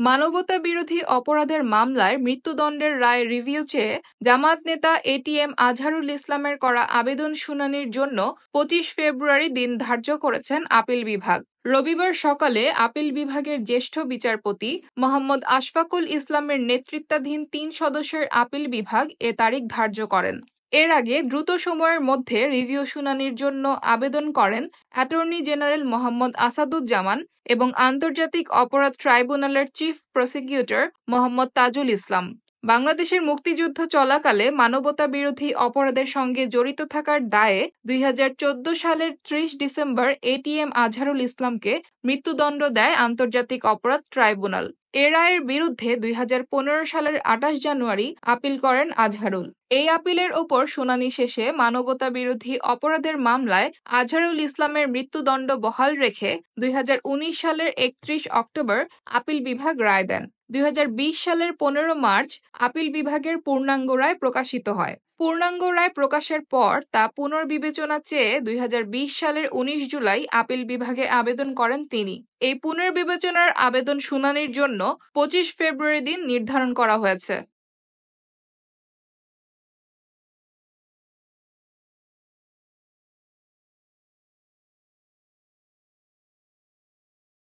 মানবতাবিরোধী অপরাধের মামলায় মৃত্যুদণ্ডের রায় রিভিউ চেয়ে জামায়াত নেতা এটিএম আজহারুল ইসলামের করা আবেদন শুনানির জন্য ২৫ ফেব্রুয়ারি দিন ধার্য করেছেন আপিল বিভাগ। রবিবার সকালে আপিল বিভাগের জ্যেষ্ঠ বিচারপতি মোহাম্মদ আশফাকুল ইসলামের নেতৃত্বাধীন ৩ সদস্যের আপিল বিভাগ এ তারিখ ধার্য করেন। এর আগে দ্রুত সময়ের মধ্যে রিভিউ শুনানির জন্য আবেদন করেন অ্যাটর্নি জেনারেল মোহাম্মদ আসাদুজ্জামান এবং আন্তর্জাতিক অপরাধ ট্রাইব্যুনালের চিফ প্রসিকিউটর মোহাম্মদ তাজুল ইসলাম। বাংলাদেশের মুক্তিযুদ্ধ চলাকালে মানবতাবিরোধী অপরাধের সঙ্গে জড়িত থাকার দায়ে ২০১৪ সালের ৩০ ডিসেম্বর এটিএম আজহারুল ইসলামকে মৃত্যুদণ্ড দেয় আন্তর্জাতিক অপরাধ ট্রাইব্যুনাল। এ রায়ের বিরুদ্ধে ২০১৫ সালের ২৮ জানুয়ারি আপিল করেন আজহারুল। এই আপিলের ওপর শুনানি শেষে মানবতাবিরোধী অপরাধের মামলায় আজহারুল ইসলামের মৃত্যুদণ্ড বহাল রেখে ২০১৯ সালের ৩১ অক্টোবর আপিল বিভাগ রায় দেন। ২০২০ সালের ১৫ মার্চ আপিল বিভাগের পূর্ণাঙ্গ রায় প্রকাশিত হয়। পূর্ণাঙ্গ রায় প্রকাশের পর তা পুনর্বিবেচনা চেয়ে ২০২০ সালের ১৯ জুলাই আপিল বিভাগে আবেদন করেন তিনি। এই পুনর্বিবেচনার আবেদন শুনানির জন্য ২৫ ফেব্রুয়ারি দিন নির্ধারণ করা হয়েছে।